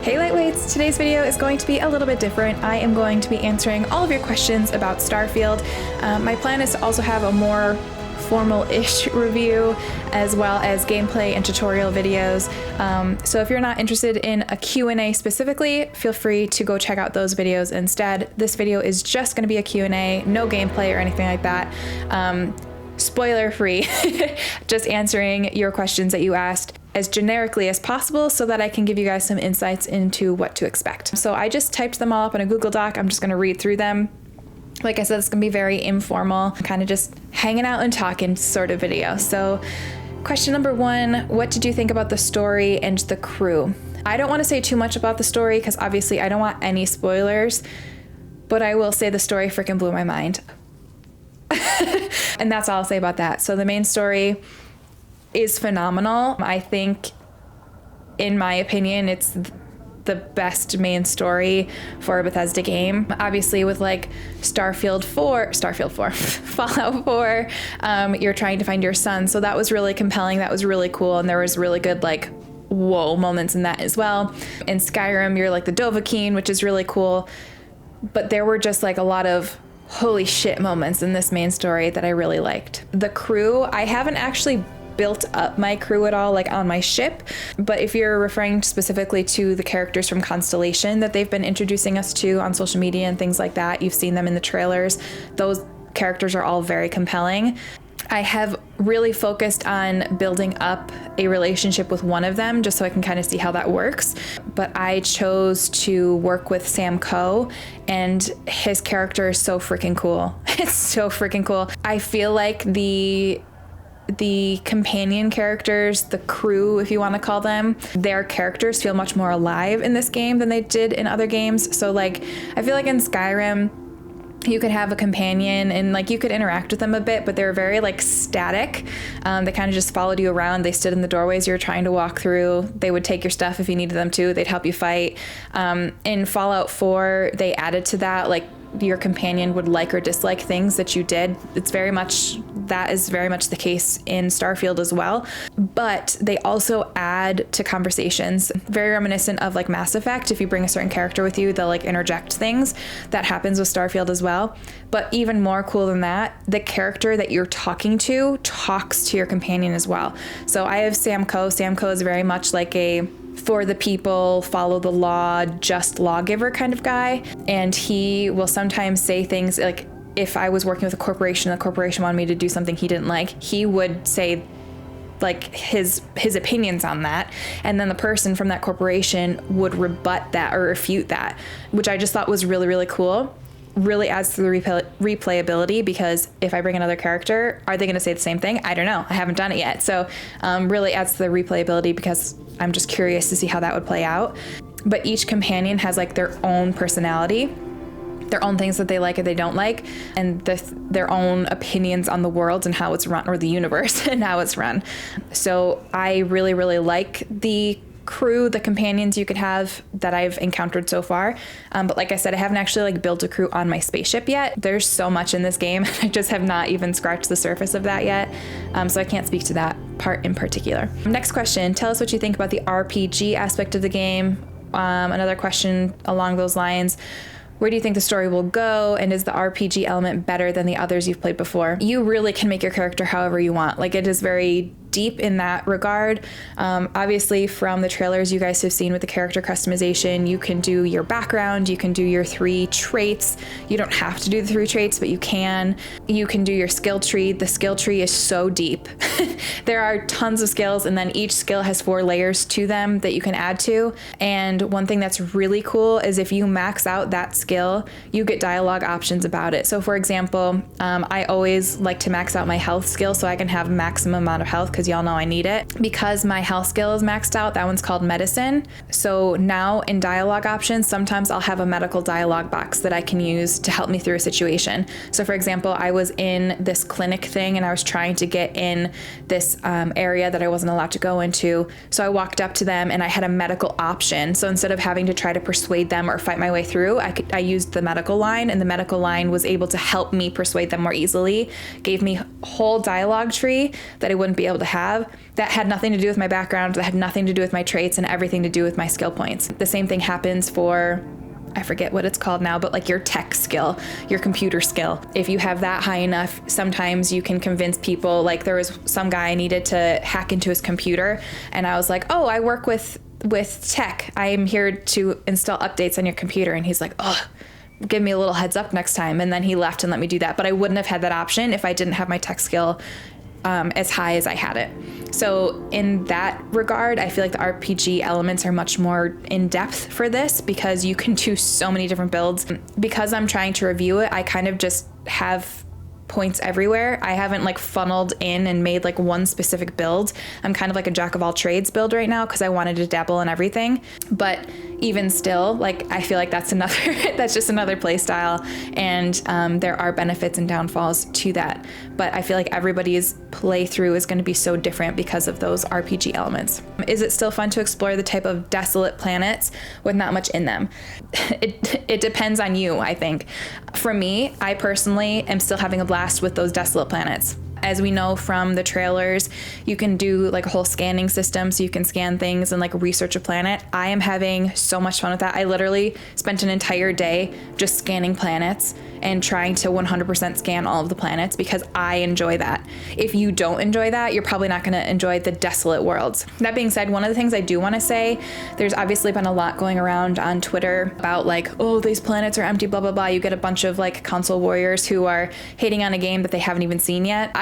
Hey Lightweights! Today's video is going to be a little bit different. I am going to be answering all of your questions about Starfield. My plan is to also have a more formal-ish review as well as gameplay and tutorial videos. So if you're not interested in a Q&A specifically, feel free to go check out those videos instead. This video is just going to be a Q&A, no gameplay or anything like that. Spoiler free, just answering your questions that you asked as generically as possible so that I can give you guys some insights into what to expect. So I just typed them all up in a Google Doc. I'm just going to read through them. Like I said, it's going to be very informal, kind of just hanging out and talking sort of video. So question number one, what did you think about the story and the crew? I don't want to say too much about the story because obviously I don't want any spoilers, but I will say the story freaking blew my mind. And that's all I'll say about that. So the main story is phenomenal. I think, in my opinion, it's the best main story for a Bethesda game. Obviously with like Starfield 4, Fallout 4, you're trying to find your son. So that was really compelling. That was really cool. And there was really good like whoa moments in that as well. In Skyrim, you're like the Dovahkiin, which is really cool. But there were just like a lot of holy shit moments in this main story that I really liked. The crew, I haven't actually built up my crew at all, like on my ship, but if you're referring specifically to the characters from Constellation that they've been introducing us to on social media and things like that, you've seen them in the trailers, those characters are all very compelling. I have really focused on building up a relationship with one of them just so I can kind of see how that works. But I chose to work with Sam Coe, and his character is so freaking cool. It's so freaking cool. I feel like the companion characters, the crew, if you want to call them, their characters feel much more alive in this game than they did in other games. So like, I feel like in Skyrim, you could have a companion and like you could interact with them a bit, but they're very like static. They kind of just followed you around. They stood in the doorways you were trying to walk through. They would take your stuff if you needed them to. They'd help you fight. In Fallout 4, they added to that, like your companion would like or dislike things that you did. That is very much the case in Starfield as well. But they also add to conversations, very reminiscent of like Mass Effect. If you bring a certain character with you, they'll like interject things. That happens with Starfield as well. But even more cool than that, the character that you're talking to talks to your companion as well. So I have Sam Coe. Sam Coe is very much like a for the people, follow the law, just lawgiver kind of guy. And he will sometimes say things like, if I was working with a corporation, the corporation wanted me to do something he didn't like, he would say like his opinions on that. And then the person from that corporation would rebut that or refute that, which I just thought was really, really cool. Really adds to the replayability, because if I bring another character, are they going to say the same thing? I don't know. I haven't done it yet. So really adds to the replayability because I'm just curious to see how that would play out. But each companion has like their own personality, their own things that they like and they don't like, and their own opinions on the world and how it's run, or the universe and how it's run. So I really, really like the crew, the companions you could have that I've encountered so far. But like I said, I haven't actually like built a crew on my spaceship yet. There's so much in this game. I just have not even scratched the surface of that yet. So I can't speak to that part in particular. Next question, tell us what you think about the RPG aspect of the game. Another question along those lines. Where do you think the story will go? And is the RPG element better than the others you've played before? You really can make your character however you want. Like, it is very deep in that regard. Obviously from the trailers you guys have seen with the character customization, you can do your background, you can do your 3 traits. You don't have to do the 3 traits, but you can. You can do your skill tree. The skill tree is so deep. There are tons of skills, and then each skill has 4 layers to them that you can add to. And one thing that's really cool is if you max out that skill, you get dialogue options about it. So for example, I always like to max out my health skill so I can have maximum amount of health, because y'all know I need it. Because my health skill is maxed out, that one's called medicine. So now in dialogue options, sometimes I'll have a medical dialogue box that I can use to help me through a situation. So for example, I was in this clinic thing and I was trying to get in this area that I wasn't allowed to go into. So I walked up to them and I had a medical option. So instead of having to try to persuade them or fight my way through, I used the medical line, and the medical line was able to help me persuade them more easily, gave me a whole dialogue tree that I wouldn't be able to have that had nothing to do with my background, that had nothing to do with my traits, and everything to do with my skill points. The same thing happens for, I forget what it's called now, but like your tech skill, your computer skill. If you have that high enough, sometimes you can convince people. Like there was some guy I needed to hack into his computer, and I was like, oh, I work with tech. I am here to install updates on your computer. And he's like, oh, give me a little heads up next time. And then he left and let me do that. But I wouldn't have had that option if I didn't have my tech skill as high as I had it. So in that regard, I feel like the RPG elements are much more in depth for this because you can do so many different builds. Because I'm trying to review it, I kind of just have points everywhere. I haven't like funneled in and made like one specific build. I'm kind of like a jack of all trades build right now because I wanted to dabble in everything. But even still, like I feel like that's just another play style, and there are benefits and downfalls to that. But I feel like everybody's playthrough is going to be so different because of those RPG elements. Is it still fun to explore the type of desolate planets with not much in them? It depends on you, I think. For me, I personally am still having a blast with those desolate planets. As we know from the trailers, you can do like a whole scanning system, so you can scan things and like research a planet. I am having so much fun with that. I literally spent an entire day just scanning planets and trying to 100% scan all of the planets because I enjoy that. If you don't enjoy that, you're probably not going to enjoy the desolate worlds. That being said, one of the things I do want to say, there's obviously been a lot going around on Twitter about like, oh, these planets are empty, blah, blah, blah. You get a bunch of like console warriors who are hating on a game that they haven't even seen yet.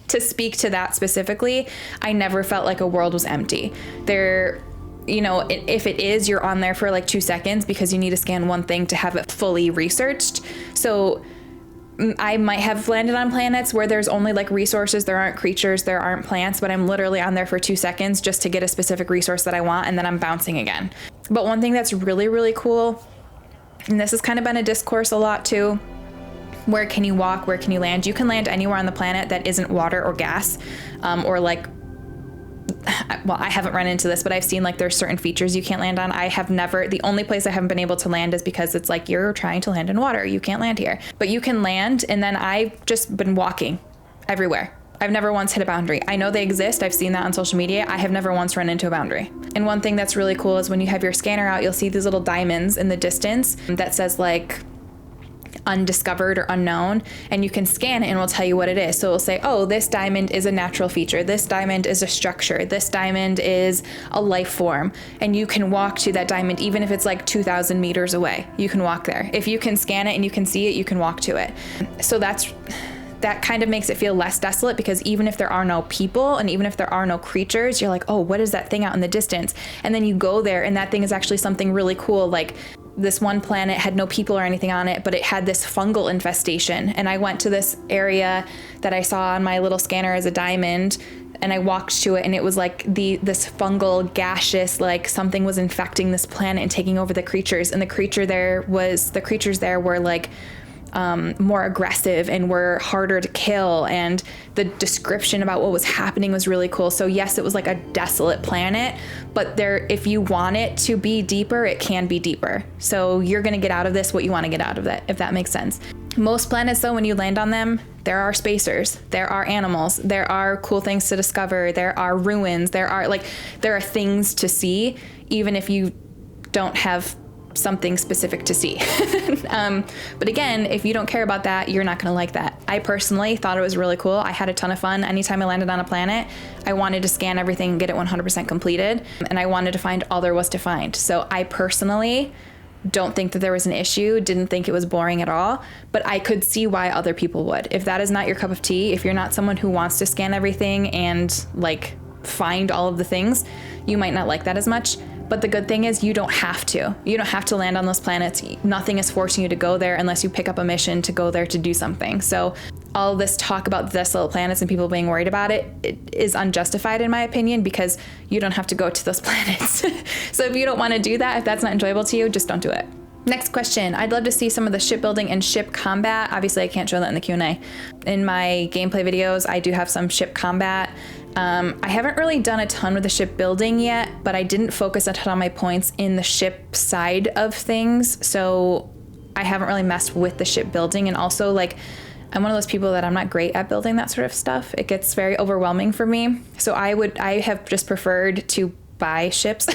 To speak to that specifically, I never felt like a world was empty. There, you know, if it is, you're on there for like 2 seconds because you need to scan one thing to have it fully researched. So I might have landed on planets where there's only like resources, there aren't creatures, there aren't plants, but I'm literally on there for 2 seconds just to get a specific resource that I want, and then I'm bouncing again. But one thing that's really, really cool, and this has kind of been a discourse a lot too, where can you walk? Where can you land? You can land anywhere on the planet that isn't water or gas, or like, well, I haven't run into this, but I've seen like there's certain features you can't land on. The only place I haven't been able to land is because it's like, you're trying to land in water. You can't land here, but you can land. And then I've just been walking everywhere. I've never once hit a boundary. I know they exist. I've seen that on social media. I have never once run into a boundary. And one thing that's really cool is when you have your scanner out, you'll see these little diamonds in the distance that says like undiscovered or unknown, and you can scan it and we'll tell you what it is. So it'll say, oh, this diamond is a natural feature, this diamond is a structure, this diamond is a life form, and you can walk to that diamond even if it's like 2,000 meters away. You can walk there. If you can scan it and you can see it, you can walk to it. So that kind of makes it feel less desolate, because even if there are no people and even if there are no creatures, you're like, oh, what is that thing out in the distance? And then you go there and that thing is actually something really cool. Like this one planet had no people or anything on it, but it had this fungal infestation. And I went to this area that I saw on my little scanner as a diamond, and I walked to it, and it was like this fungal gaseous, like something was infecting this planet and taking over the creatures. And the creatures there were like more aggressive and were harder to kill, and the description about what was happening was really cool. So yes, it was like a desolate planet, but if you want it to be deeper, it can be deeper. So you're gonna get out of this what you want to get out of it, if that makes sense. Most planets though, when you land on them, there are spacers, there are animals, there are cool things to discover, there are ruins, there are things to see, even if you don't have something specific to see. But again, if you don't care about that, you're not going to like that. I personally thought it was really cool. I had a ton of fun. Anytime I landed on a planet, I wanted to scan everything and get it 100% completed, and I wanted to find all there was to find. So I personally don't think that there was an issue, didn't think it was boring at all, but I could see why other people would. If that is not your cup of tea, if you're not someone who wants to scan everything and like find all of the things, you might not like that as much. But the good thing is you don't have to. You don't have to land on those planets. Nothing is forcing you to go there unless you pick up a mission to go there to do something. So all this talk about the desolate planets and people being worried about it is unjustified in my opinion, because you don't have to go to those planets. So if you don't want to do that, if that's not enjoyable to you, just don't do it. Next question. I'd love to see some of the shipbuilding and ship combat. Obviously, I can't show that in the Q&A. In my gameplay videos, I do have some ship combat. I haven't really done a ton with the shipbuilding yet, but I didn't focus a ton on my points in the ship side of things, so I haven't really messed with the shipbuilding. And also, like, I'm one of those people that I'm not great at building that sort of stuff. It gets very overwhelming for me. So I have just preferred to buy ships.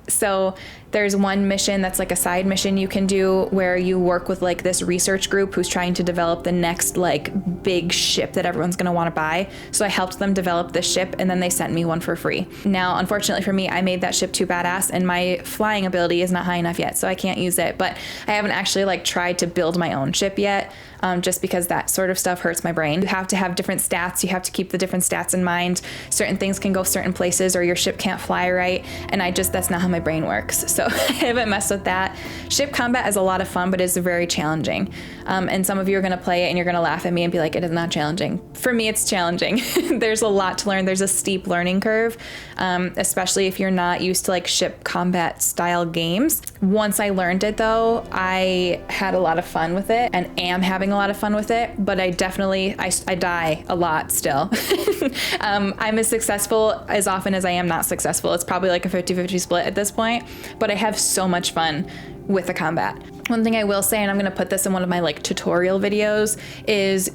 So there's one mission that's like a side mission you can do where you work with like this research group who's trying to develop the next like big ship that everyone's going to want to buy. So I helped them develop this ship and then they sent me one for free. Now, unfortunately for me, I made that ship too badass and my flying ability is not high enough yet, so I can't use it. But I haven't actually like tried to build my own ship yet, just because that sort of stuff hurts my brain. You have to have different stats. You have to keep the different stats in mind. Certain things can go certain places or your ship can't fly right. And that's not how my brain works. So I haven't messed with that. Ship combat is a lot of fun, but it's very challenging. And some of you are going to play it and you're going to laugh at me and be like, it is not challenging. For me, it's challenging. There's a lot to learn. There's a steep learning curve, especially if you're not used to like ship combat style games. Once I learned it though, I had a lot of fun with it and am having a lot of fun with it, but I die a lot still. I'm as successful as often as I am not successful. It's probably like a 50-50 split at this point, but I have so much fun with the combat. One thing I will say, and I'm going to put this in one of my like tutorial videos, is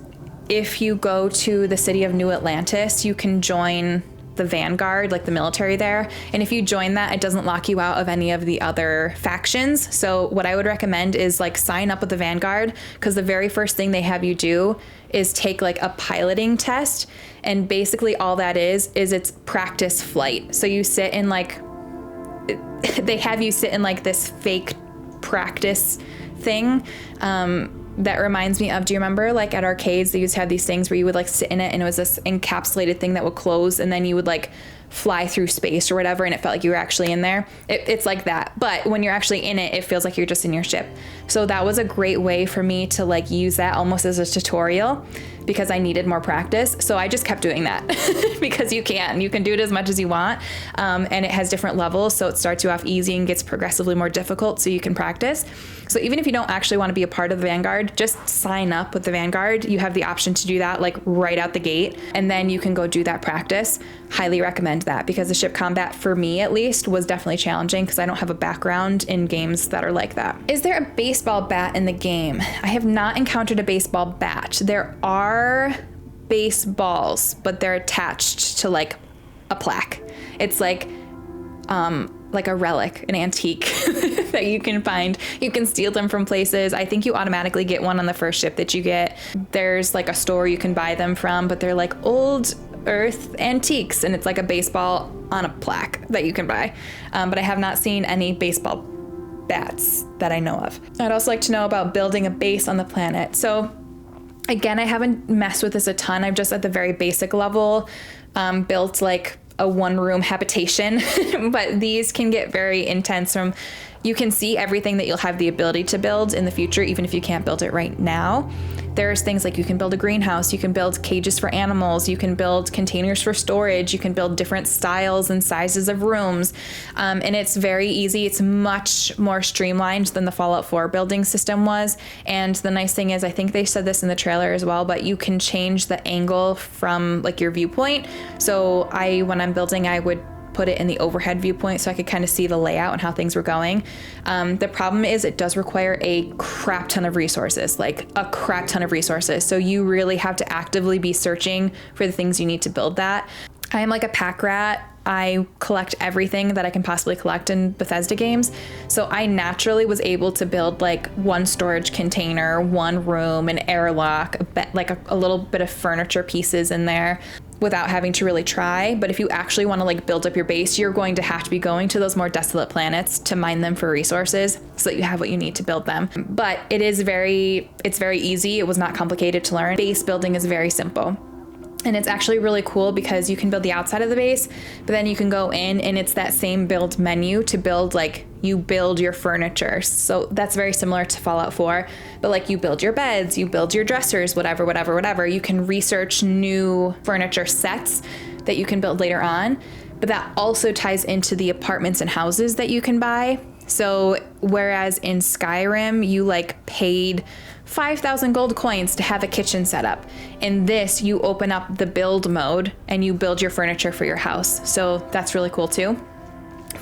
if you go to the city of New Atlantis, you can join the Vanguard, like the military there. And if you join that, it doesn't lock you out of any of the other factions. So what I would recommend is like sign up with the Vanguard, because the very first thing they have you do is take like a piloting test. And basically all that is it's practice flight. So you sit in like, they have you sit in like this fake practice thing. That reminds me of, do you remember like at arcades, they used to have these things where you would like sit in it and it was this encapsulated thing that would close and then you would like fly through space or whatever and it felt like you were actually in there. It's like that. But when you're actually in it, it feels like you're just in your ship. So that was a great way for me to like use that almost as a tutorial because I needed more practice. So I just kept doing that because you can do it as much as you want. And it has different levels. So it starts you off easy and gets progressively more difficult so you can practice. So even if you don't actually want to be a part of the Vanguard, just sign up with the Vanguard. You have the option to do that like right out the gate. And then you can go do that practice. Highly recommend that because the ship combat for me at least was definitely challenging because I don't have a background in games that are like that. Is there a baseball bat in the game? I have not encountered a baseball bat. There are baseballs, but they're attached to like a plaque. It's like a relic, an antique that you can find. You can steal them from places. I think you automatically get one on the first ship that you get. There's like a store you can buy them from, but they're like old earth antiques and it's like a baseball on a plaque that you can buy. But I have not seen any baseball bats that I know of. I'd also like to know about building a base on the planet. So again, I haven't messed with this a ton. I've just at the very basic level built like a one-room habitation, but these can get very intense. You can see everything that you'll have the ability to build in the future, even if you can't build it right now. There's things like you can build a greenhouse, you can build cages for animals, you can build containers for storage, you can build different styles and sizes of rooms. And it's very easy. It's much more streamlined than the Fallout 4 building system was. And the nice thing is, I think they said this in the trailer as well, but you can change the angle from like your viewpoint. So when I'm building, I would put it in the overhead viewpoint so I could kind of see the layout and how things were going. The problem is it does require a crap ton of resources, like a crap ton of resources. So you really have to actively be searching for the things you need to build that. I am like a pack rat. I collect everything that I can possibly collect in Bethesda games. So I naturally was able to build like one storage container, one room, an airlock, like a little bit of furniture pieces in there without having to really try. But if you actually want to like build up your base, you're going to have to be going to those more desolate planets to mine them for resources so that you have what you need to build them. But it's very easy. It was not complicated to learn. Base building is very simple. And it's actually really cool because you can build the outside of the base, but then you can go in and it's that same build menu to build, like you build your furniture. So that's very similar to Fallout 4, but like you build your beds, you build your dressers, whatever. You can research new furniture sets that you can build later on, but that also ties into the apartments and houses that you can buy. So whereas in Skyrim, you like paid 5,000 gold coins to have a kitchen set up. In this, you open up the build mode and you build your furniture for your house. So that's really cool too.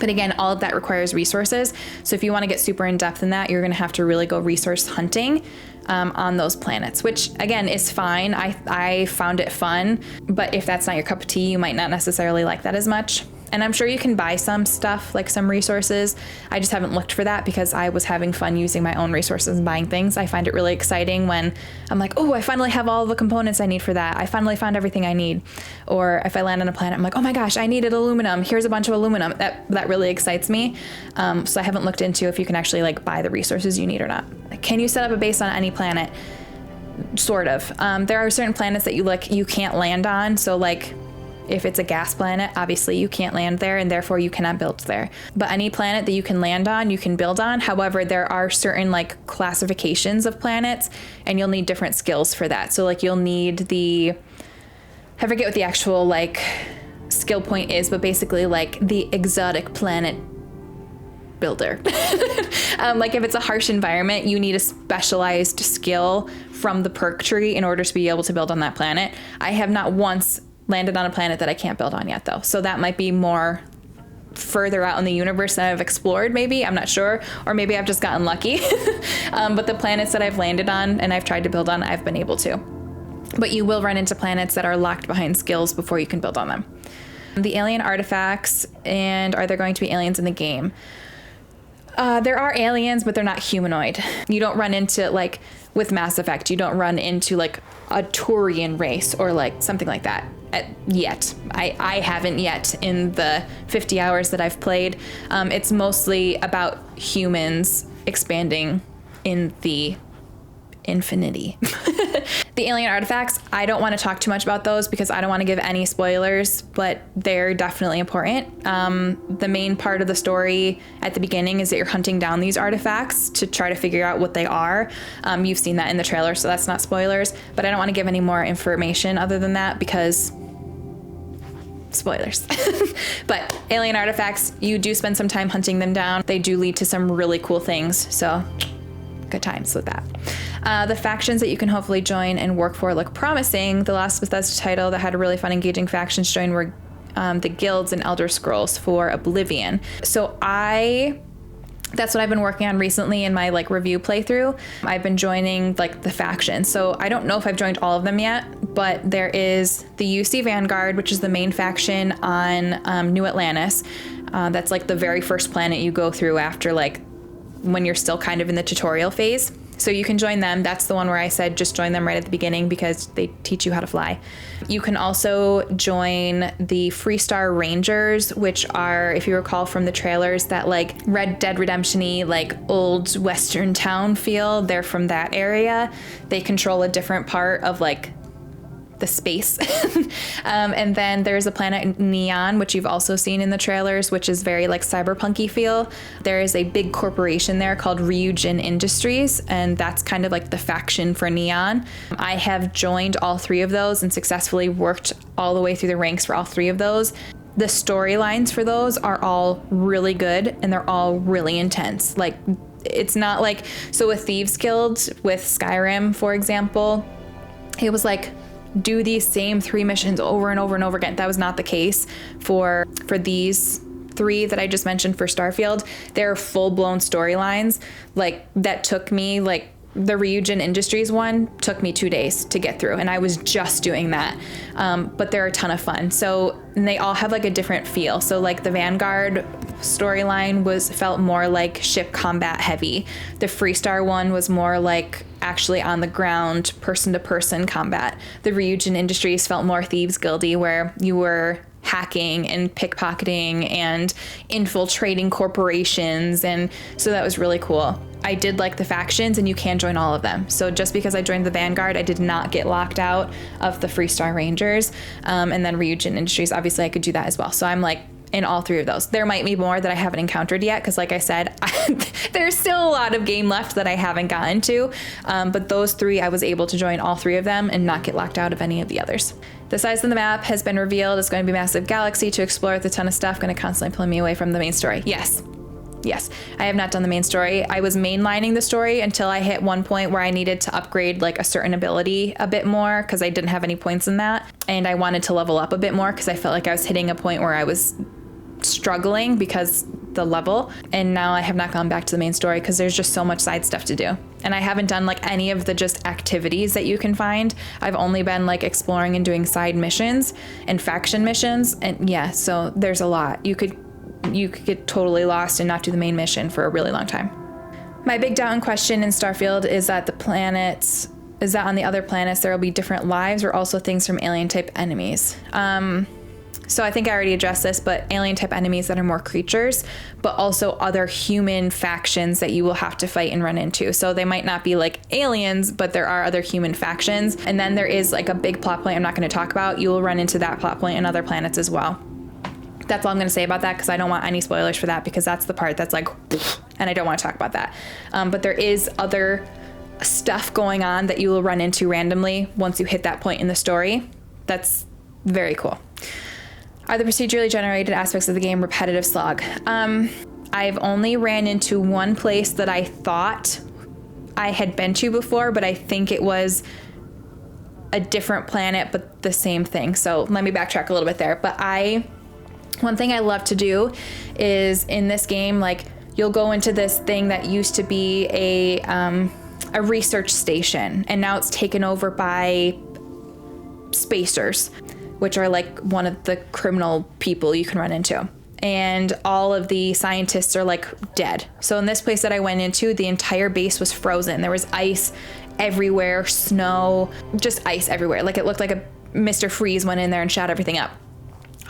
But again, all of that requires resources. So if you want to get super in depth in that, you're going to have to really go resource hunting. on those planets, which again is fine. I found it fun, but if that's not your cup of tea, you might not necessarily like that as much. And I'm sure you can buy some stuff, like some resources. I just haven't looked for that because I was having fun using my own resources and buying things. I find it really exciting when I'm like, oh, I finally have all the components I need for that. I finally found everything I need. Or if I land on a planet, I'm like, oh my gosh, I needed aluminum. Here's a bunch of aluminum. That really excites me. So I haven't looked into if you can actually like buy the resources you need or not. Can you set up a base on any planet? Sort of. There are certain planets that you can't land on. So like, if it's a gas planet, obviously you can't land there and therefore you cannot build there. But any planet that you can land on, you can build on. However, there are certain like classifications of planets and you'll need different skills for that. So like you'll need I forget what the actual like skill point is, but basically like the exotic planet builder. Like if it's a harsh environment, you need a specialized skill from the perk tree in order to be able to build on that planet. I have not once landed on a planet that I can't build on yet though. So that might be more further out in the universe than I've explored maybe, I'm not sure. Or maybe I've just gotten lucky. But the planets that I've landed on and I've tried to build on, I've been able to. But you will run into planets that are locked behind skills before you can build on them. The alien artifacts, and are there going to be aliens in the game? There are aliens, but they're not humanoid. You don't run into, like, with Mass Effect, you don't run into, like, a Turian race or, like, something like that yet. I haven't yet in the 50 hours that I've played. It's mostly about humans expanding in the infinity. The alien artifacts, I don't want to talk too much about those because I don't want to give any spoilers, but they're definitely important. The main part of the story at the beginning is that you're hunting down these artifacts to try to figure out what they are. You've seen that in the trailer, so that's not spoilers, but I don't want to give any more information other than that because spoilers. But alien artifacts, you do spend some time hunting them down. They do lead to some really cool things, so good times with that. The factions that you can hopefully join and work for look promising. The last Bethesda title that had a really fun, engaging factions join were the guilds and Elder Scrolls for Oblivion. So that's what I've been working on recently in my like review playthrough. I've been joining like the factions. So I don't know if I've joined all of them yet, but there is the UC Vanguard, which is the main faction on New Atlantis. That's like the very first planet you go through after like when you're still kind of in the tutorial phase. So you can join them. That's the one where I said just join them right at the beginning because they teach you how to fly. You can also join the Freestar Rangers, which are, if you recall from the trailers, that like Red Dead Redemption-y, like old Western town feel. They're from that area. They control a different part of like the space. And then there's a planet Neon, which you've also seen in the trailers, which is very like cyberpunky feel. There is a big corporation there called Ryujin Industries, and that's kind of like the faction for Neon. I have joined all three of those and successfully worked all the way through the ranks for all three of those. The storylines for those are all really good and they're all really intense. Like it's not like, so with Thieves Guild, with Skyrim, for example, it was like, do these same 3 missions over and over and over again. That was not the case for these 3 that I just mentioned for Starfield. They're full-blown storylines like that took me, like the Ryujin Industries one took me 2 days to get through, and I was just doing that. But they're a ton of fun. So, and they all have like a different feel. So like the Vanguard storyline felt more like ship combat heavy. The Freestar one was more like actually on the ground, person-to-person combat. The Ryujin Industries felt more Thieves Guildy, where you were hacking and pickpocketing and infiltrating corporations, and so that was really cool. I did like the factions, and you can join all of them. So just because I joined the Vanguard, I did not get locked out of the Freestar Rangers. And then Ryujin Industries, obviously I could do that as well. So I'm like in all 3 of those. There might be more that I haven't encountered yet, because like I said, there's still a lot of game left that I haven't gotten to. But those 3, I was able to join all 3 of them and not get locked out of any of the others. The size of the map has been revealed. It's going to be a massive galaxy to explore with a ton of stuff, going to constantly pull me away from the main story. Yes, I have not done the main story. I was mainlining the story until I hit one point where I needed to upgrade like a certain ability a bit more because I didn't have any points in that. And I wanted to level up a bit more because I felt like I was hitting a point where I was struggling because the level, and now I have not gone back to the main story because there's just so much side stuff to do, and I haven't done like any of the just activities that you can find. I've only been like exploring and doing side missions and faction missions, and yeah, so there's a lot. You could get totally lost and not do the main mission for a really long time. My big doubt and question in Starfield is that on the other planets there will be different lives or also things from alien type enemies. So I think I already addressed this, but alien type enemies that are more creatures, but also other human factions that you will have to fight and run into. So they might not be like aliens, but there are other human factions. And then there is like a big plot point I'm not going to talk about. You will run into that plot point in other planets as well. That's all I'm going to say about that, because I don't want any spoilers for that, because that's the part that's like, and I don't want to talk about that. But there is other stuff going on that you will run into randomly once you hit that point in the story. That's very cool. Are the procedurally generated aspects of the game repetitive slog? I've only ran into one place that I thought I had been to before, but I think it was a different planet, but the same thing. So let me backtrack a little bit there. But one thing I love to do is in this game, like you'll go into this thing that used to be a research station, and now it's taken over by spacers, which are like one of the criminal people you can run into. And all of the scientists are like dead. So in this place that I went into, the entire base was frozen. There was ice everywhere, snow, just ice everywhere. Like it looked like a Mr. Freeze went in there and shot everything up.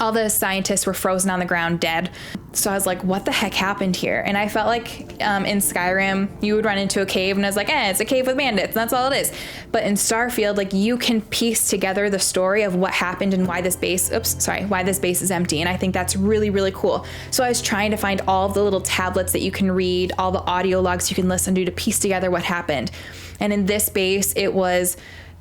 All the scientists were frozen on the ground, dead. So I was like, what the heck happened here? And I felt like in Skyrim, you would run into a cave and I was like, it's a cave with bandits. And that's all it is. But in Starfield, like you can piece together the story of what happened and why this base is empty. And I think that's really, really cool. So I was trying to find all of the little tablets that you can read, all the audio logs you can listen to piece together what happened. And in this base,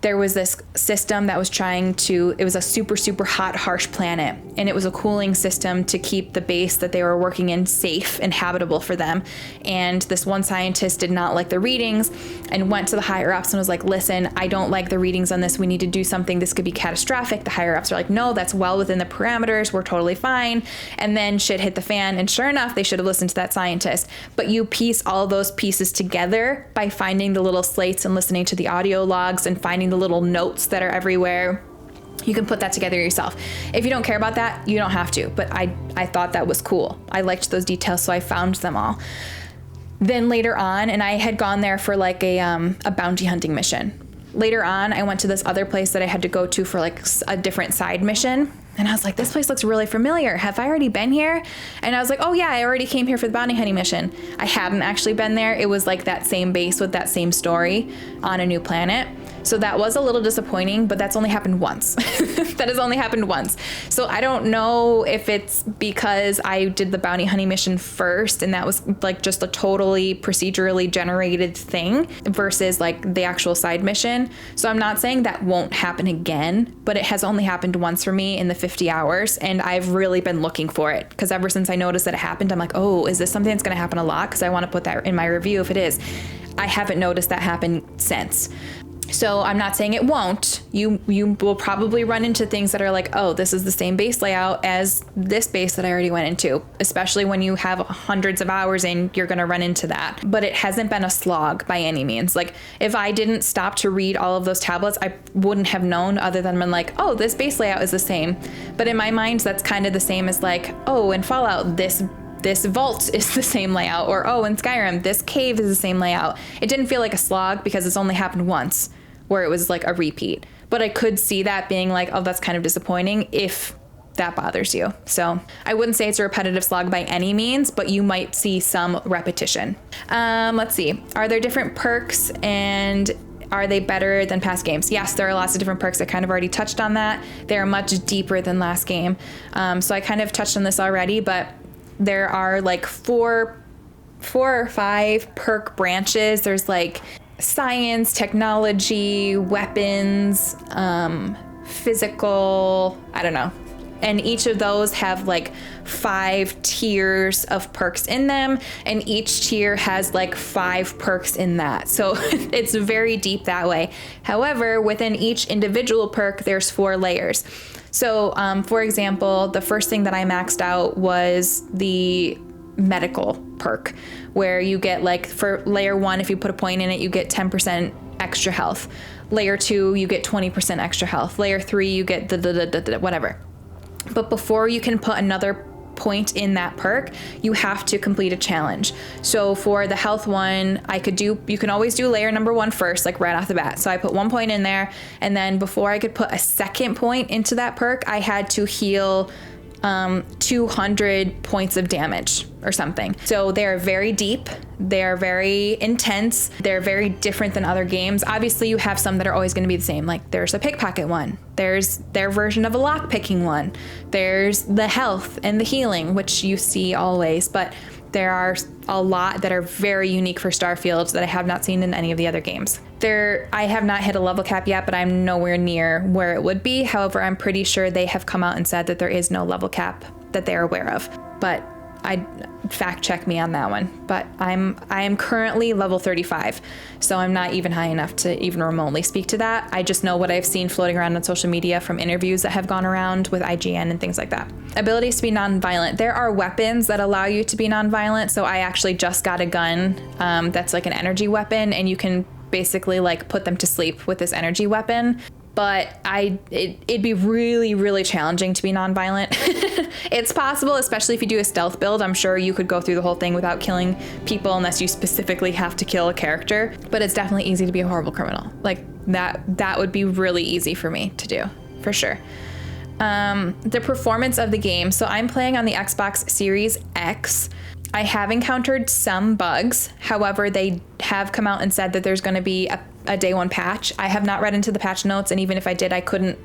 there was this system that was it was a super, super hot, harsh planet. And it was a cooling system to keep the base that they were working in safe and habitable for them. And this one scientist did not like the readings and went to the higher ups and was like, listen, I don't like the readings on this. We need to do something. This could be catastrophic. The higher ups are like, no, that's well within the parameters. We're totally fine. And then shit hit the fan. And sure enough, they should have listened to that scientist. But you piece all those pieces together by finding the little slates and listening to the audio logs and finding the little notes that are everywhere. You can put that together yourself. If you don't care about that, you don't have to, but I thought that was cool. I liked those details, so I found them all. Then later on, and I had gone there for like a bounty hunting mission. Later on, I went to this other place that I had to go to for like a different side mission. And I was like, this place looks really familiar. Have I already been here? And I was like, oh yeah, I already came here for the bounty hunting mission. I hadn't actually been there. It was like that same base with that same story on a new planet. So that was a little disappointing, but that's only happened once. That has only happened once. So I don't know if it's because I did the bounty hunting mission first and that was like just a totally procedurally generated thing versus like the actual side mission. So I'm not saying that won't happen again, but it has only happened once for me in the 50 hours. And I've really been looking for it because ever since I noticed that it happened, I'm like, oh, is this something that's going to happen a lot? Because I want to put that in my review if it is. I haven't noticed that happen since. So I'm not saying it won't. You will probably run into things that are like, oh, this is the same base layout as this base that I already went into, especially when you have hundreds of hours in, you're going to run into that. But it hasn't been a slog by any means. Like if I didn't stop to read all of those tablets, I wouldn't have known other than been like, oh, this base layout is the same. But in my mind, that's kind of the same as like, oh, in Fallout, this vault is the same layout, or oh, in Skyrim, this cave is the same layout. It didn't feel like a slog because it's only happened once where it was like a repeat. But I could see that being like, oh, that's kind of disappointing if that bothers you. So I wouldn't say it's a repetitive slog by any means, but you might see some repetition. Let's see. Are there different perks and are they better than past games? Yes, there are lots of different perks. I kind of already touched on that. They are much deeper than last game. So I kind of touched on this already, but there are like four or five perk branches. There's like science, technology, weapons, physical, I don't know. And each of those have like 5 tiers of perks in them. And each tier has like 5 perks in that. So it's very deep that way. However, within each individual perk, there's 4 layers. So, for example, the first thing that I maxed out was the medical perk, where you get like for layer 1, if you put a point in it, you get 10% extra health. Layer 2, you get 20% extra health. Layer 3, you get the whatever. But before you can put another point in that perk, you have to complete a challenge. So for the health one, you can always do layer number 1 first, like right off the bat. So I put 1 point in there, and then before I could put a second point into that perk, I had to heal 200 points of damage or something. So they're very deep, they're very intense, they're very different than other games. Obviously you have some that are always going to be the same, like there's a pickpocket one, there's their version of a lock picking one, there's the health and the healing, which you see always, but there are a lot that are very unique for Starfield that I have not seen in any of the other games. I have not hit a level cap yet, but I'm nowhere near where it would be. However, I'm pretty sure they have come out and said that there is no level cap that they're aware of. But I fact check me on that one. But I am currently level 35, so I'm not even high enough to even remotely speak to that. I just know what I've seen floating around on social media from interviews that have gone around with IGN and things like that. Abilities to be non-violent. There are weapons that allow you to be non-violent. So I actually just got a gun that's like an energy weapon, and you can basically like put them to sleep with this energy weapon. But it'd be really, really challenging to be non-violent. It's possible, especially if you do a stealth build. I'm sure you could go through the whole thing without killing people unless you specifically have to kill a character. But it's definitely easy to be a horrible criminal. Like that would be really easy for me to do, for sure. The performance of the game. So I'm playing on the Xbox Series X. I have encountered some bugs. However, they have come out and said that there's going to be a day 1 patch. I have not read into the patch notes, and even if I did, I couldn't,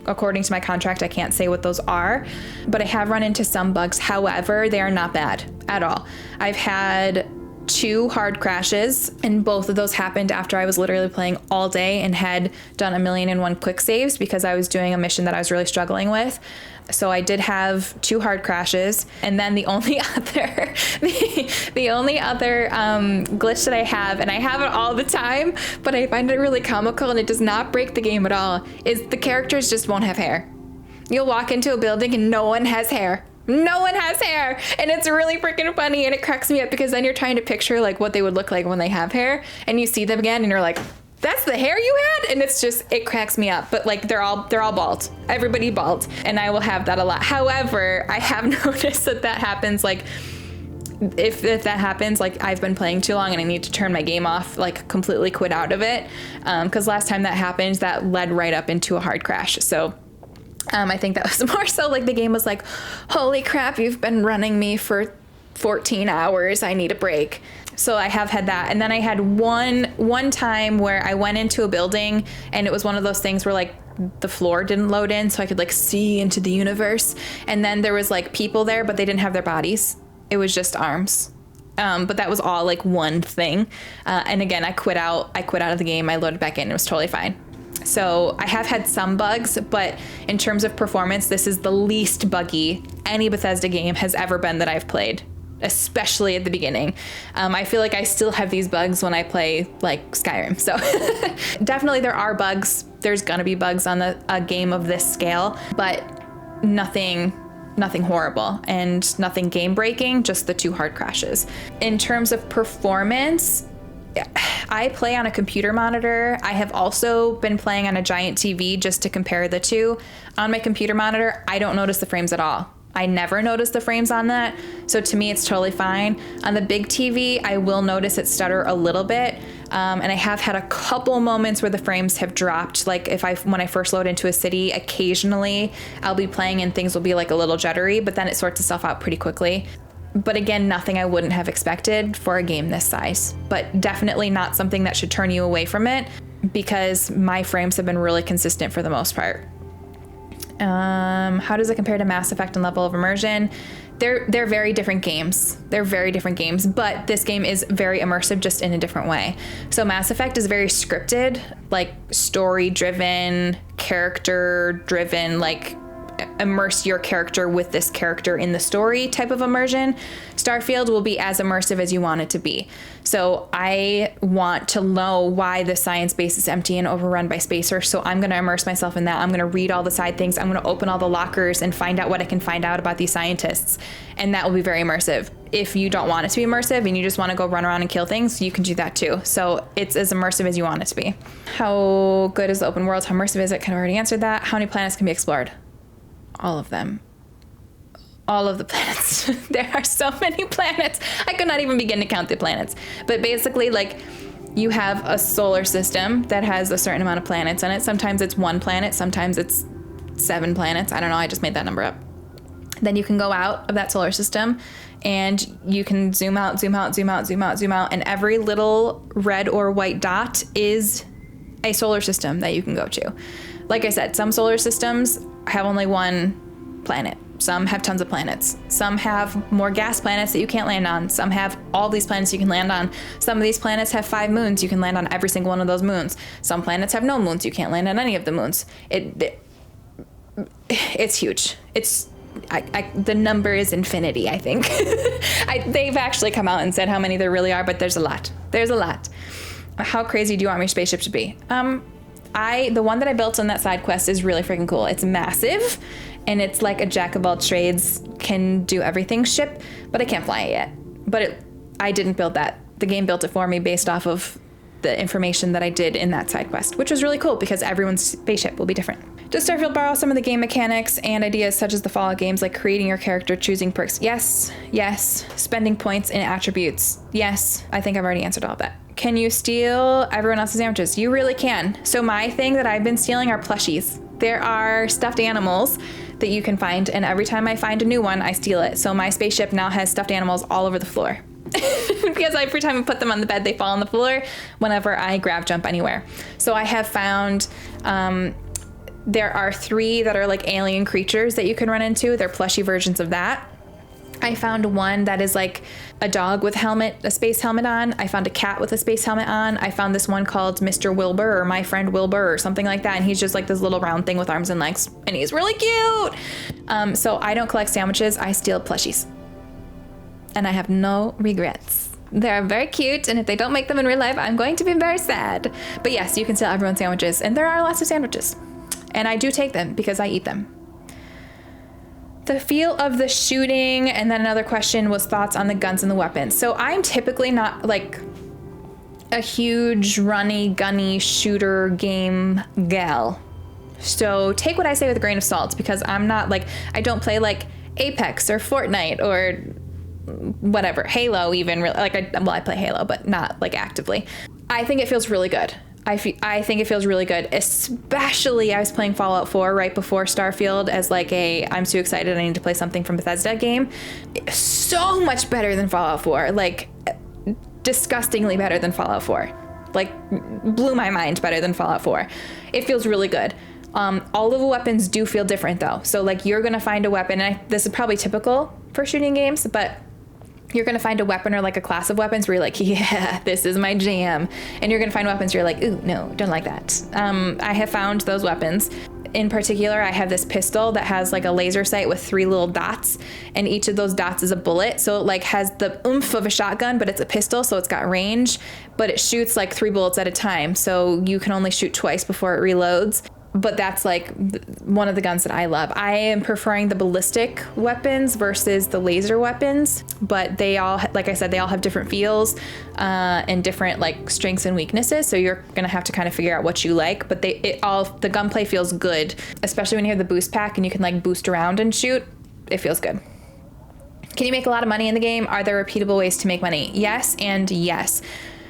according to my contract, I can't say what those are. But I have run into some bugs. However, they are not bad at all. I've had 2 hard crashes, and both of those happened after I was literally playing all day and had done 1,000,001 quick saves because I was doing a mission that I was really struggling with. So I did have 2 hard crashes, and then the only other glitch that I have, and I have it all the time, but I find it really comical and it does not break the game at all, is the characters just won't have hair. You'll walk into a building and no one has hair. No one has hair, and it's really freaking funny, and it cracks me up because then you're trying to picture like what they would look like when they have hair, and you see them again and you're like, that's the hair you had? And it cracks me up. But like they're all bald. Everybody bald. And I will have that a lot. However, I have noticed that happens, like if that happens, like I've been playing too long and I need to turn my game off, like completely quit out of it. Because last time that happened, that led right up into a hard crash. So I think that was more so like the game was like, holy crap, you've been running me for 14 hours. I need a break. So I have had that. And then I had one time where I went into a building and it was one of those things where like the floor didn't load in so I could like see into the universe. And then there was like people there, but they didn't have their bodies. It was just arms. But that was all like one thing. And again, I quit out of the game. I loaded back in. It was totally fine. So I have had some bugs, but in terms of performance, this is the least buggy any Bethesda game has ever been that I've played, especially at the beginning. I feel like I still have these bugs when I play like Skyrim. So definitely there are bugs. There's gonna be bugs on a game of this scale, but nothing horrible and nothing game breaking, just the 2 hard crashes. In terms of performance, I play on a computer monitor. I have also been playing on a giant TV just to compare the two. On my computer monitor, I don't notice the frames at all. I never notice the frames on that. So to me, it's totally fine. On the big TV, I will notice it stutter a little bit. And I have had a couple moments where the frames have dropped. Like when I first load into a city, occasionally I'll be playing and things will be like a little jittery, but then it sorts itself out pretty quickly. But again, nothing I wouldn't have expected for a game this size, but definitely not something that should turn you away from it because my frames have been really consistent for the most part. How does it compare to Mass Effect and level of immersion? They're very different games. They're very different games, but this game is very immersive just in a different way. So Mass Effect is very scripted, like story driven, character driven, like immerse your character with this character in the story type of immersion. Starfield will be as immersive as you want it to be. So I want to know why the science base is empty and overrun by spacers. So I'm going to immerse myself in that. I'm going to read all the side things. I'm going to open all the lockers and find out what I can find out about these scientists. And that will be very immersive. If you don't want it to be immersive and you just want to go run around and kill things, you can do that too. So it's as immersive as you want it to be. How good is the open world? How immersive is it? Kind of already answered that. How many planets can be explored? All of them. All of the planets. There are so many planets. I could not even begin to count the planets. But basically, like, you have a solar system that has a certain amount of planets in it. Sometimes it's 1 planet. Sometimes it's 7 planets. I don't know. I just made that number up. Then you can go out of that solar system and you can zoom out, zoom out, zoom out, zoom out, zoom out. And every little red or white dot is a solar system that you can go to. Like I said, some solar systems have only 1 planet. Some have tons of planets. Some have more gas planets that you can't land on. Some have all these planets you can land on. Some of these planets have 5 moons. You can land on every single one of those moons. Some planets have no moons. You can't land on any of the moons. It's huge. The number is infinity, I think. They've actually come out and said how many there really are, but there's a lot. There's a lot. How crazy do you want my spaceship to be? The one that I built on that side quest is really freaking cool. It's massive, and it's like a jack of all trades, can do everything ship, but I can't fly it yet. But I didn't build that. The game built it for me based off of the information that I did in that side quest, which was really cool because everyone's spaceship will be different. Does Starfield borrow some of the game mechanics and ideas such as the Fallout games, like creating your character, choosing perks? Yes, yes. Spending points in attributes? Yes. I think I've already answered all of that. Can you steal everyone else's sandwiches? You really can. So my thing that I've been stealing are plushies. There are stuffed animals that you can find, and every time I find a new one, I steal it. So my spaceship now has stuffed animals all over the floor. Because every time I put them on the bed, they fall on the floor whenever I grab jump anywhere. So I have found there are 3 that are like alien creatures that you can run into. They're plushy versions of that. I found one that is like a dog with a space helmet on. I found a cat with a space helmet on. I found this one called Mr. Wilbur or My Friend Wilbur or something like that. And he's just like this little round thing with arms and legs. And he's really cute. So I don't collect sandwiches. I steal plushies. And I have no regrets. They're very cute. And if they don't make them in real life, I'm going to be very sad. But yes, you can steal everyone's sandwiches. And there are lots of sandwiches. And I do take them because I eat them. The feel of the shooting, and then another question was thoughts on the guns and the weapons. So I'm typically not like a huge runny, gunny shooter game gal. So take what I say with a grain of salt, because I'm not like, I don't play like Apex or Fortnite or whatever, Halo even, really, like I play Halo, but not like actively. I think it feels really good. I think it feels really good, especially I was playing Fallout 4 right before Starfield as like I'm too excited, I need to play something from Bethesda game. So much better than Fallout 4, like disgustingly better than Fallout 4. Like blew my mind better than Fallout 4. It feels really good. All of the weapons do feel different though. So like you're gonna find a weapon, and this is probably typical for shooting games, but you're going to find a weapon or like a class of weapons where you're like, yeah, this is my jam. And you're going to find weapons where you're like, ooh, no, don't like that. I have found those weapons. In particular, I have this pistol that has like a laser sight with 3 little dots, and each of those dots is a bullet. So it like has the oomph of a shotgun, but it's a pistol, so it's got range, but it shoots like 3 bullets at a time. So you can only shoot twice before it reloads. But that's like one of the guns that I love. I am preferring the ballistic weapons versus the laser weapons, but they all, like I said, they all have different feels and different like strengths and weaknesses. So you're gonna have to kind of figure out what you like. But the gunplay feels good, especially when you have the boost pack and you can like boost around and shoot. It feels good. Can you make a lot of money in the game? Are there repeatable ways to make money? Yes and yes.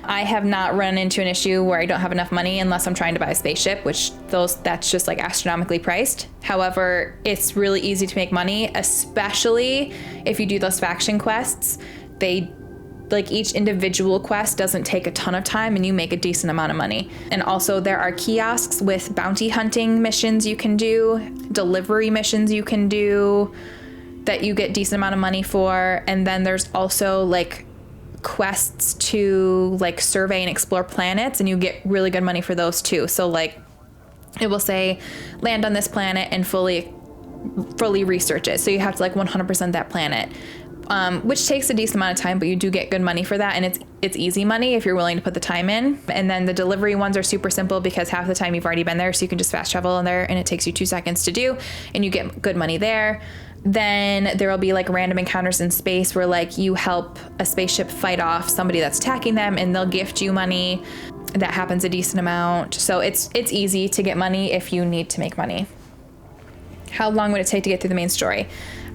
I have not run into an issue where I don't have enough money unless I'm trying to buy a spaceship, which that's just like astronomically priced. However, it's really easy to make money, especially if you do those faction quests. Like each individual quest doesn't take a ton of time and you make a decent amount of money. And also there are kiosks with bounty hunting missions you can do, delivery missions you can do that you get decent amount of money for. And then there's also like quests to like survey and explore planets, and you get really good money for those too. So like it will say land on this planet and fully fully research it. So you have to like 100% that planet, which takes a decent amount of time, but you do get good money for that. And it's easy money if you're willing to put the time in. And then the delivery ones are super simple because half the time you've already been there. So you can just fast travel in there and it takes you 2 seconds to do, and you get good money there. Then there will be like random encounters in space where like you help a spaceship fight off somebody that's attacking them, and they'll gift you money. That happens a decent amount. So it's easy to get money if you need to make money. How long would it take to get through the main story?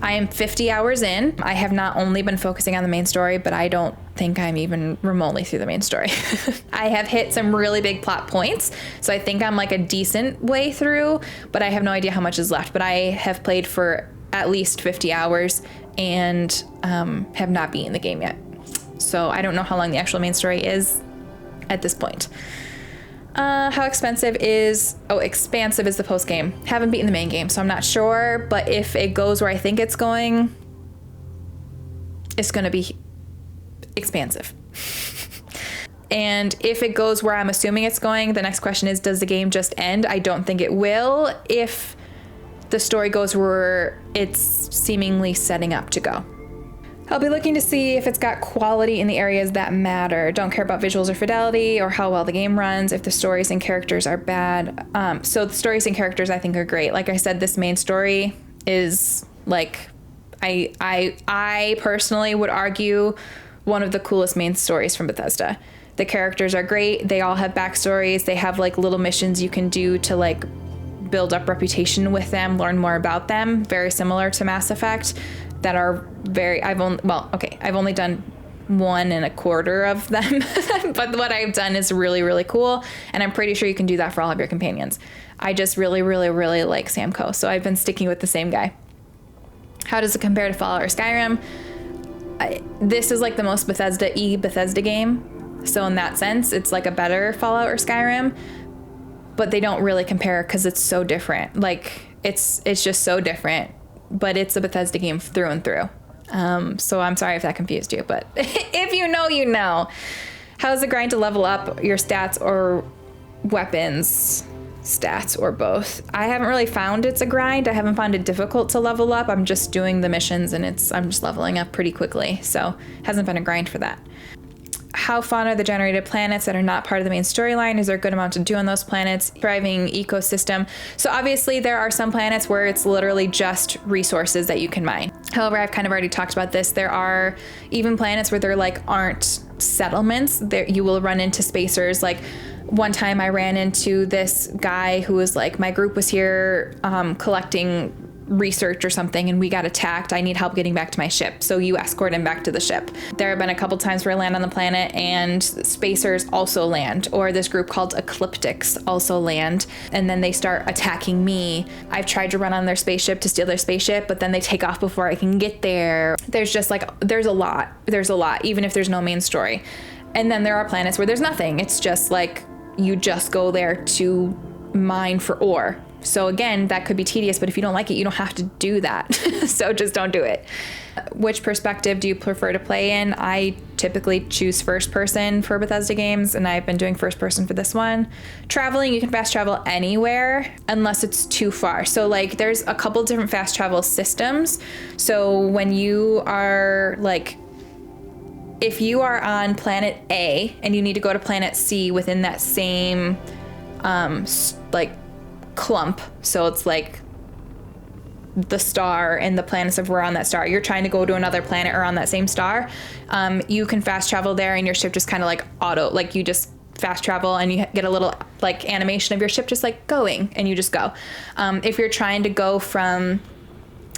I am 50 hours in. I have not only been focusing on the main story, but I don't think I'm even remotely through the main story. I have hit some really big plot points, so I think I'm like a decent way through, but I have no idea how much is left. But I have played for at least 50 hours and have not beaten the game yet. So I don't know how long the actual main story is at this point. How expansive is the post game. Haven't beaten the main game, so I'm not sure, but if it goes where I think it's going, it's going to be expansive. And if it goes where I'm assuming it's going, the next question is, does the game just end? I don't think it will if the story goes where it's seemingly setting up to go. I'll be looking to see if it's got quality in the areas that matter. Don't care about visuals or fidelity or how well the game runs if the stories and characters are bad. So the stories and characters I think are great. Like I said, this main story is like, I personally would argue one of the coolest main stories from Bethesda. The characters are great. They all have backstories. They have like little missions you can do to like build up reputation with them, learn more about them. Very similar to Mass Effect. That are I've only done 1.25 of them, but what I've done is really, really cool. And I'm pretty sure you can do that for all of your companions. I just really, really, really like Samco. So I've been sticking with the same guy. How does it compare to Fallout or Skyrim? This is like the most Bethesda game. So in that sense, it's like a better Fallout or Skyrim, but they don't really compare because it's so different. Like it's just so different. But it's a Bethesda game through and through. So I'm sorry if that confused you, but if you know, you know. How's the grind to level up your stats or weapons? Stats or both. I haven't really found it's a grind. I haven't found it difficult to level up. I'm just doing the missions and I'm just leveling up pretty quickly. So it hasn't been a grind for that. How fun are the generated planets that are not part of the main storyline? Is there a good amount to do on those planets? Thriving ecosystem. So obviously there are some planets where it's literally just resources that you can mine. However, I've kind of already talked about this. There are even planets where there like aren't settlements. There you will run into spacers. Like one time I ran into this guy who was like, my group was here collecting research or something and we got attacked. I need help getting back to my ship. So you escort him back to the ship. There have been a couple times where I land on the planet and spacers also land, or this group called Ecliptics also land, and then they start attacking me. I've tried to run on their spaceship to steal their spaceship, but then they take off before I can get there. There's just like, there's a lot, even if there's no main story. And then there are planets where there's nothing. It's just like, you just go there to mine for ore. So again, that could be tedious, but if you don't like it, you don't have to do that. So just don't do it. Which perspective do you prefer to play in? I typically choose first person for Bethesda games, and I've been doing first person for this one. Traveling, you can fast travel anywhere unless it's too far. So like there's a couple different fast travel systems. So when you are like, if you are on planet A and you need to go to planet C within that same like clump, so it's like the star and the planets of where on that star, you're trying to go to another planet or on that same star, you can fast travel there and your ship just kind of like auto, like you just fast travel and you get a little like animation of your ship just like going and you just go. If you're trying to go from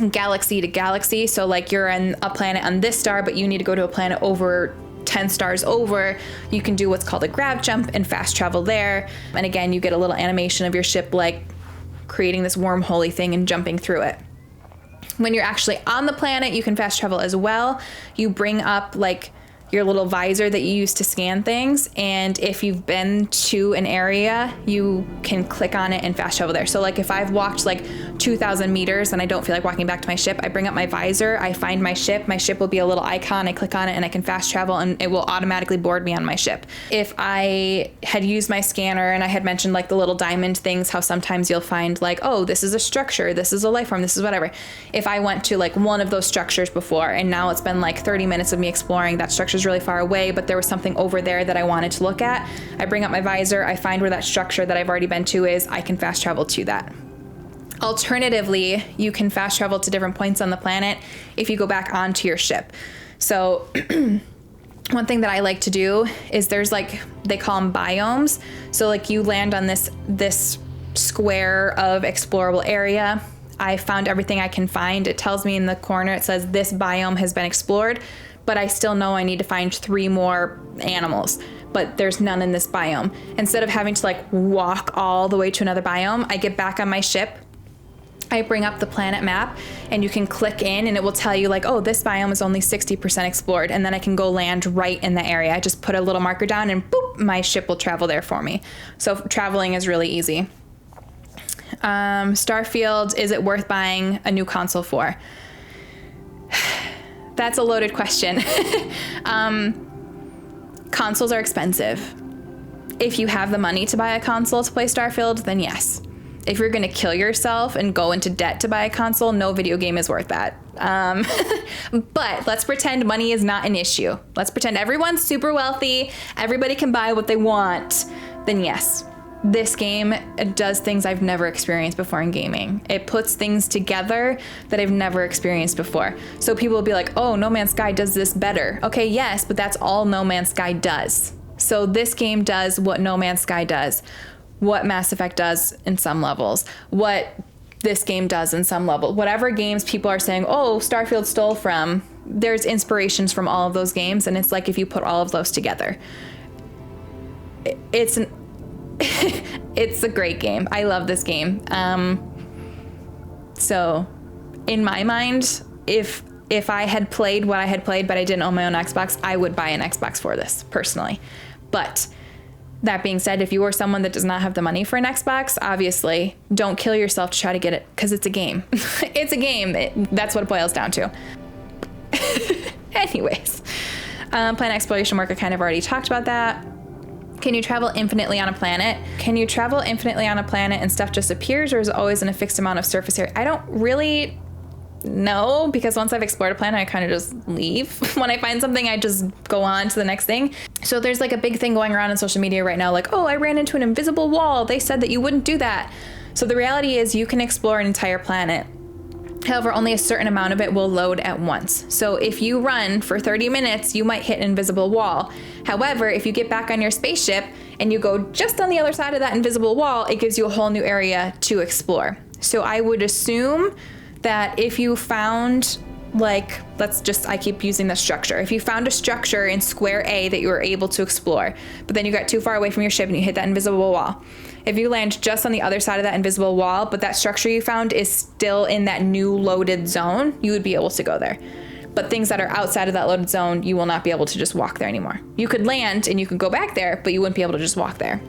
galaxy to galaxy, so like you're on a planet on this star but you need to go to a planet over 10 stars over, you can do what's called a grav jump and fast travel there. And again, you get a little animation of your ship like creating this wormhole thing and jumping through it. When you're actually on the planet, you can fast travel as well. You bring up like your little visor that you use to scan things, and if you've been to an area, you can click on it and fast travel there. So like if I've walked like 2,000 meters and I don't feel like walking back to my ship, I bring up my visor, I find my ship will be a little icon, I click on it and I can fast travel and it will automatically board me on my ship. If I had used my scanner and I had mentioned like the little diamond things, how sometimes you'll find like, oh, this is a structure, this is a life form, this is whatever. If I went to like one of those structures before and now it's been like 30 minutes of me exploring, that structure's really far away, but there was something over there that I wanted to look at, I bring up my visor, I find where that structure that I've already been to is, I can fast travel to that. Alternatively, you can fast travel to different points on the planet if you go back onto your ship. So one thing that I like to do is there's like, they call them biomes. So like you land on this square of explorable area. I found everything I can find. It tells me in the corner, it says this biome has been explored, but I still know I need to find 3 more animals, but there's none in this biome. Instead of having to like walk all the way to another biome, I get back on my ship, I bring up the planet map and you can click in and it will tell you like, oh, this biome is only 60% explored. And then I can go land right in the area. I just put a little marker down and boop, my ship will travel there for me. So traveling is really easy. Starfield, is it worth buying a new console for? That's a loaded question. Consoles are expensive. If you have the money to buy a console to play Starfield, then yes. If you're gonna kill yourself and go into debt to buy a console, no video game is worth that. But let's pretend money is not an issue. Let's pretend everyone's super wealthy, everybody can buy what they want, then yes. This game does things I've never experienced before in gaming. It puts things together that I've never experienced before. So people will be like, oh, No Man's Sky does this better. Okay, yes, but that's all No Man's Sky does. So this game does what No Man's Sky does, what Mass Effect does in some levels, what this game does in some level. Whatever games people are saying, oh, Starfield stole from, there's inspirations from all of those games, and it's like if you put all of those together. It's a great game. I love this game. So in my mind, if I had played what I had played, but I didn't own my own Xbox, I would buy an Xbox for this personally. But that being said, if you are someone that does not have the money for an Xbox, obviously don't kill yourself to try to get it, because it's a game. It's a game. That's what it boils down to. Anyways, planet exploration work, I kind of already talked about that. Can you travel infinitely on a planet? Can you travel infinitely on a planet and stuff just appears, or is it always in a fixed amount of surface area? I don't really know, because once I've explored a planet, I kind of just leave. When I find something, I just go on to the next thing. So there's like a big thing going around on social media right now, like, oh, I ran into an invisible wall. They said that you wouldn't do that. So the reality is you can explore an entire planet. However, only a certain amount of it will load at once. So if you run for 30 minutes, you might hit an invisible wall. However, if you get back on your spaceship and you go just on the other side of that invisible wall, it gives you a whole new area to explore. So I would assume that if you found, like, I keep using the structure. If you found a structure in square A that you were able to explore, but then you got too far away from your ship and you hit that invisible wall. If you land just on the other side of that invisible wall, but that structure you found is still in that new loaded zone, you would be able to go there. But things that are outside of that loaded zone, you will not be able to just walk there anymore. You could land and you could go back there, but you wouldn't be able to just walk there.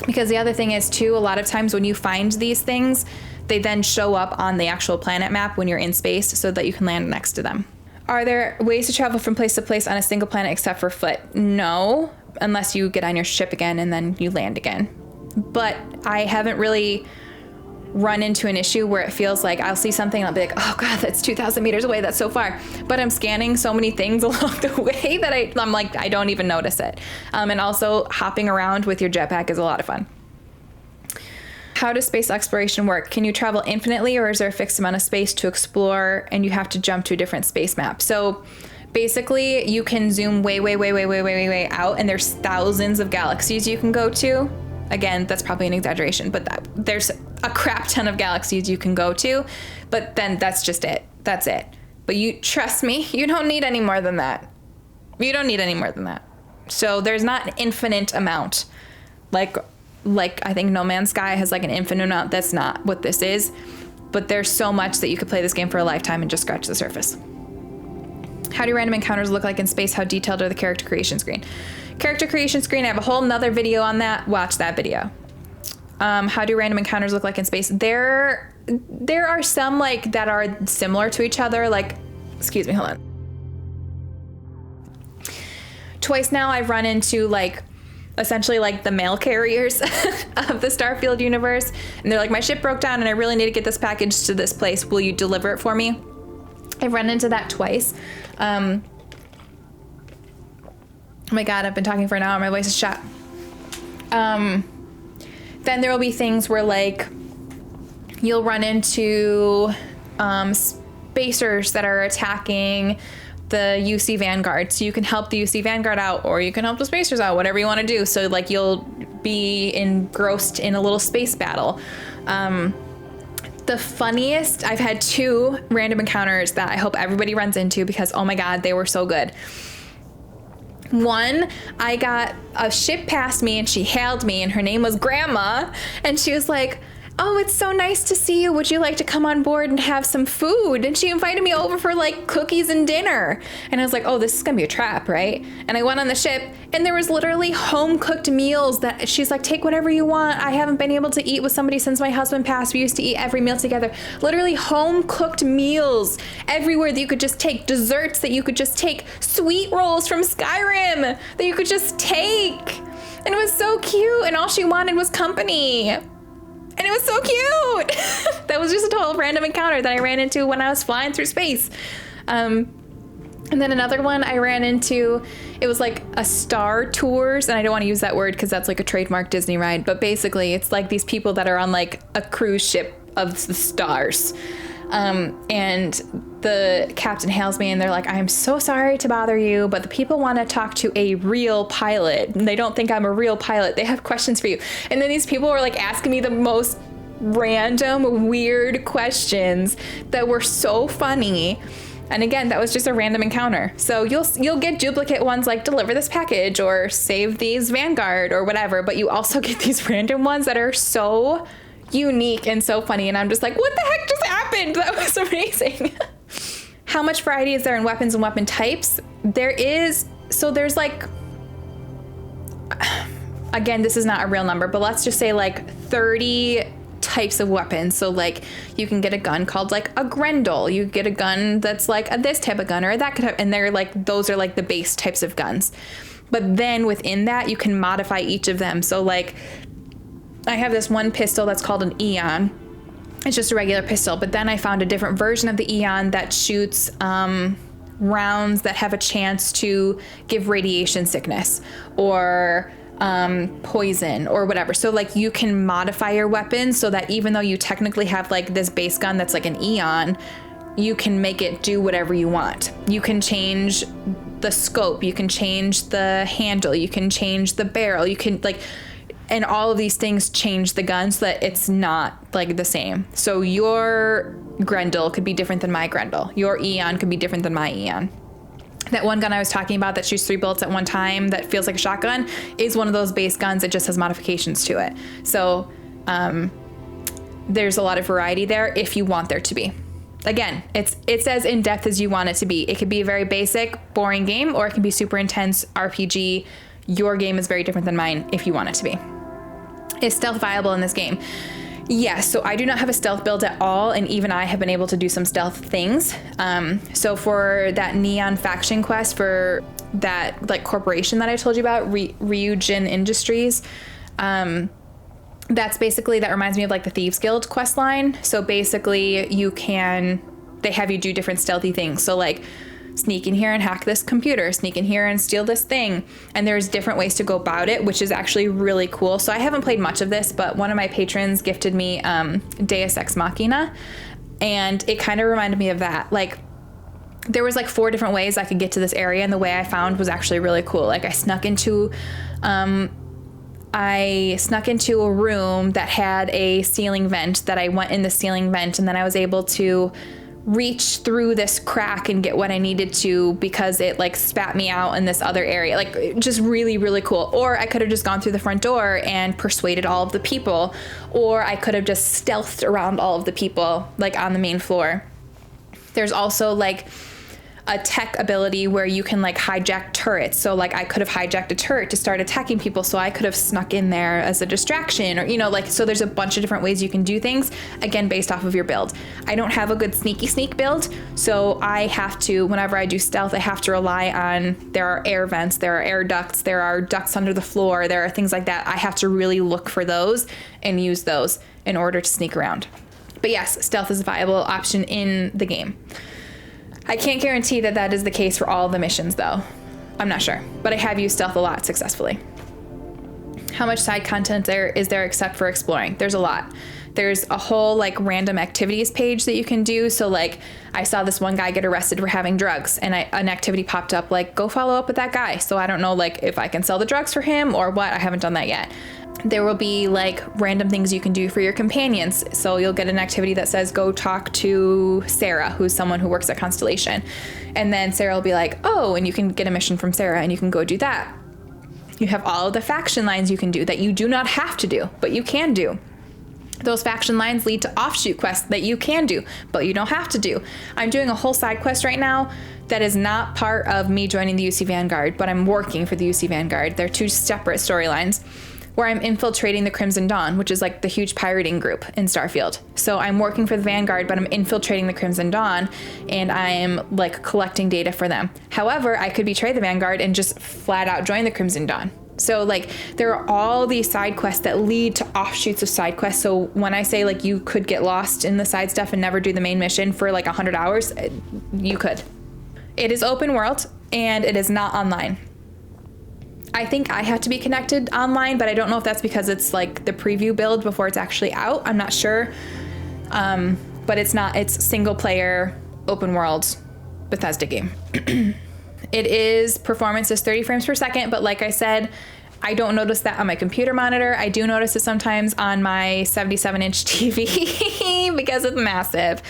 Because the other thing is too, a lot of times when you find these things, they then show up on the actual planet map when you're in space so that you can land next to them. Are there ways to travel from place to place on a single planet except for foot? No, unless you get on your ship again and then you land again. But I haven't really run into an issue where it feels like I'll see something and I'll be like, oh God, that's 2,000 meters away. That's so far. But I'm scanning so many things along the way that I'm like, I don't even notice it. And also hopping around with your jetpack is a lot of fun. How does space exploration work? Can you travel infinitely, or is there a fixed amount of space to explore and you have to jump to a different space map? So basically you can zoom way out, and there's thousands of galaxies you can go to. Again, that's probably an exaggeration, but there's a crap ton of galaxies you can go to, but then that's just it. That's it. But you trust me, you don't need any more than that. You don't need any more than that. So there's not an infinite amount. Like I think No Man's Sky has like an infinite amount. That's not what this is. But there's so much that you could play this game for a lifetime and just scratch the surface. How do random encounters look like in space? How detailed are the character creation screen? Character creation screen, I have a whole nother video on that. Watch that video. How do random encounters look like in space? They're there are some like that are similar to each other. Like, excuse me, hold on. Twice now I've run into like essentially like the mail carriers of the Starfield universe. And they're like, my ship broke down and I really need to get this package to this place. Will you deliver it for me? I've run into that twice. Oh my God, I've been talking for an hour. My voice is shot. Then there will be things where like you'll run into spacers that are attacking the UC Vanguard. So you can help the UC Vanguard out, or you can help the spacers out, whatever you want to do. So like you'll be engrossed in a little space battle. The funniest, I've had 2 random encounters that I hope everybody runs into because, oh my God, they were so good. One, I got a ship past me and she hailed me and her name was Grandma. And she was like, oh, it's so nice to see you. Would you like to come on board and have some food? And she invited me over for like cookies and dinner. And I was like, oh, this is gonna be a trap, right? And I went on the ship and there was literally home cooked meals that she's like, take whatever you want. I haven't been able to eat with somebody since my husband passed. We used to eat every meal together. Literally home cooked meals everywhere that you could just take, desserts that you could just take, sweet rolls from Skyrim that you could just take. And it was so cute. And all she wanted was company. And it was so cute. That was just a total random encounter that I ran into when I was flying through space. And then another one I ran into, it was like a Star Tours, and I don't want to use that word because that's like a trademark Disney ride, but basically it's like these people that are on like a cruise ship of the stars. And the captain hails me and they're like, I'm so sorry to bother you, but the people want to talk to a real pilot and they don't think I'm a real pilot. They have questions for you. And then these people were like asking me the most random, weird questions that were so funny. And again, that was just a random encounter. So you'll get duplicate ones like deliver this package or save these Vanguard or whatever, but you also get these random ones that are so unique and so funny. And I'm just like, what the heck just happened? That was amazing. How much variety is there in weapons and weapon types? There's like, again, this is not a real number, but let's just say like 30 types of weapons. So like you can get a gun called like a Grendel. You get a gun that's like this type of gun or that could have, and they're like, those are like the base types of guns. But then within that, you can modify each of them. So like I have this one pistol that's called an Eon. It's just a regular pistol, but then I found a different version of the Eon that shoots rounds that have a chance to give radiation sickness or poison or whatever. So like you can modify your weapon so that even though you technically have like this base gun that's like an Eon, you can make it do whatever you want. You can change the scope, you can change the handle, you can change the barrel, you can like, and all of these things change the gun so that it's not like the same. So your Grendel could be different than my Grendel. Your Eon could be different than my Eon. That one gun I was talking about that shoots 3 bullets at one time that feels like a shotgun is one of those base guns that just has modifications to it. So there's a lot of variety there if you want there to be. Again, it's as in-depth as you want it to be. It could be a very basic, boring game, or it can be super intense RPG. Your game is very different than mine if you want it to be. Is stealth viable in this game? Yes, so I do not have a stealth build at all, and even I have been able to do some stealth things. So for that Neon faction quest, for that like corporation that I told you about, Ryujin Industries, that's basically, that reminds me of like the Thieves Guild quest line. So basically they have you do different stealthy things. So like sneak in here and hack this computer, sneak in here and steal this thing. And there's different ways to go about it, which is actually really cool. So I haven't played much of this, but one of my patrons gifted me Deus Ex Machina, and it kind of reminded me of that. Like there was like 4 different ways I could get to this area, and the way I found was actually really cool. Like I snuck into a room that had a ceiling vent, that I went in the ceiling vent, and then I was able to reach through this crack and get what I needed to because it like spat me out in this other area. Like just really, really cool. Or I could have just gone through the front door and persuaded all of the people, or I could have just stealthed around all of the people like on the main floor. There's also like a tech ability where you can like hijack turrets. So like I could have hijacked a turret to start attacking people, so I could have snuck in there as a distraction, or, you know, like, so there's a bunch of different ways you can do things, again, based off of your build. I don't have a good sneaky sneak build, so I have to, whenever I do stealth, I have to rely on, there are air vents, there are air ducts, there are ducts under the floor, there are things like that. I have to really look for those and use those in order to sneak around. But yes, stealth is a viable option in the game. I can't guarantee that that is the case for all the missions though. I'm not sure, but I have used stealth a lot successfully. How much side content is there except for exploring? There's a lot. There's a whole like random activities page that you can do. So like I saw this one guy get arrested for having drugs, and an activity popped up like, go follow up with that guy. So I don't know like if I can sell the drugs for him or what. I haven't done that yet. There will be like random things you can do for your companions. So you'll get an activity that says, go talk to Sarah, who's someone who works at Constellation. And then Sarah will be like, oh, and you can get a mission from Sarah and you can go do that. You have all of the faction lines you can do that you do not have to do, but you can do. Those faction lines lead to offshoot quests that you can do, but you don't have to do. I'm doing a whole side quest right now that is not part of me joining the UC Vanguard, but I'm working for the UC Vanguard. They're two separate storylines, where I'm infiltrating the Crimson Dawn, which is like the huge pirating group in Starfield. So I'm working for the Vanguard, but I'm infiltrating the Crimson Dawn, and I'm like collecting data for them. However, I could betray the Vanguard and just flat out join the Crimson Dawn. So like there are all these side quests that lead to offshoots of side quests. So when I say like you could get lost in the side stuff and never do the main mission for like 100 hours, you could. It is open world and it is not online. I think I have to be connected online, but I don't know if that's because it's like the preview build before it's actually out. I'm not sure. But it's single player, open world, Bethesda game. It is, performance is 30 frames per second, but like I said, I don't notice that on my computer monitor. I do notice it sometimes on my 77-inch TV because it's massive.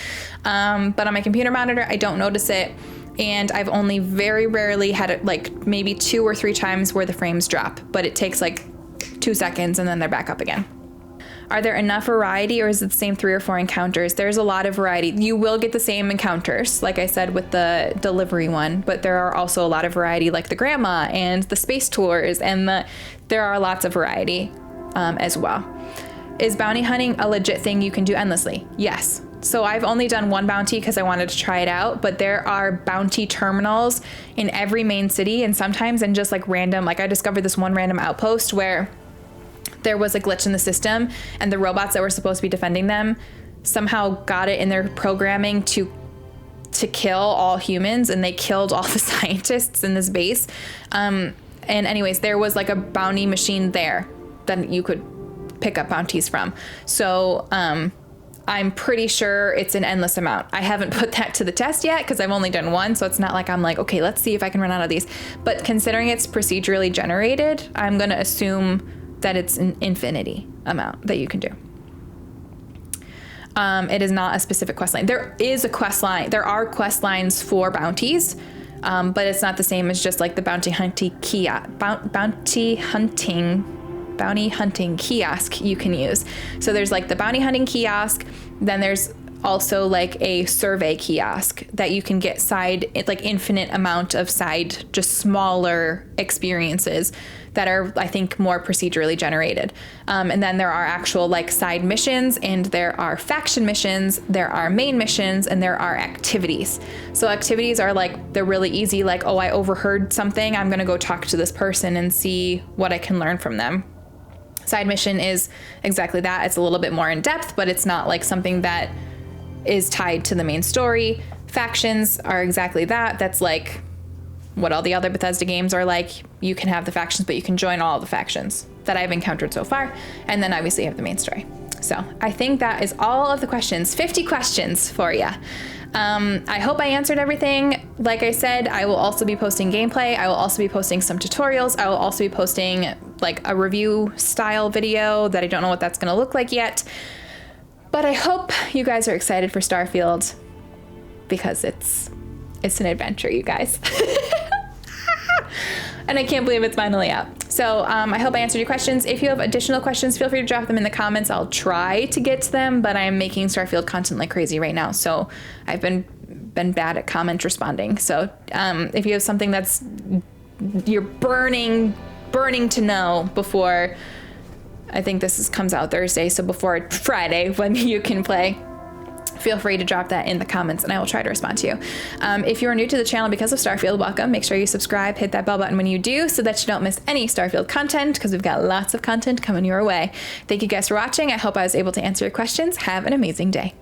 But on my computer monitor, I don't notice it. And I've only very rarely had it, like maybe 2 or 3 times where the frames drop, but it takes like 2 seconds and then they're back up again. Are there enough variety, or is it the same 3 or 4 encounters? There's a lot of variety. You will get the same encounters, like I said with the delivery one, but there are also a lot of variety, like the grandma and the space tours, and there are lots of variety as well. Is bounty hunting a legit thing you can do endlessly? Yes. So I've only done one bounty because I wanted to try it out, but there are bounty terminals in every main city, and sometimes in just like random, like I discovered this one random outpost where there was a glitch in the system and the robots that were supposed to be defending them somehow got it in their programming to kill all humans, and they killed all the scientists in this base. And anyways, there was like a bounty machine there that you could pick up bounties from. So, I'm pretty sure it's an endless amount. I haven't put that to the test yet because I've only done one, so it's not like I'm like, okay, let's see if I can run out of these. But considering it's procedurally generated, I'm going to assume that it's an infinity amount that you can do. It is not a specific quest line. There is a quest line. There are quest lines for bounties, but it's not the same as just like the bounty hunting kiosk you can use. So there's like the bounty hunting kiosk, then there's also like a survey kiosk that you can get like infinite amount of side, just smaller experiences that are, I think, more procedurally generated. And then there are actual like side missions, and there are faction missions, there are main missions, and there are activities. So activities are like, they're really easy. Like, oh, I overheard something. I'm going to go talk to this person and see what I can learn from them. Side mission is exactly that. It's a little bit more in depth, but it's not like something that is tied to the main story. Factions are exactly that. That's like what all the other Bethesda games are like. You can have the factions, but you can join all the factions that I've encountered so far. And then obviously you have the main story. So I think that is all of the questions. 50 questions for you. I hope I answered everything. Like I said, I will also be posting gameplay. I will also be posting some tutorials. I will also be posting like a review style video that I don't know what that's going to look like yet. But I hope you guys are excited for Starfield, because it's an adventure, you guys. And I can't believe it's finally out. So I hope I answered your questions. If you have additional questions, feel free to drop them in the comments. I'll try to get to them, but I'm making Starfield content like crazy right now. So I've been been bad at comment responding. So if you have something that's you're burning to know before, I think this comes out Thursday, so before Friday when you can play, feel free to drop that in the comments and I will try to respond to you. If you're new to the channel because of Starfield, welcome. Make sure you subscribe, hit that bell button when you do so that you don't miss any Starfield content, because we've got lots of content coming your way. Thank you guys for watching. I hope I was able to answer your questions. Have an amazing day.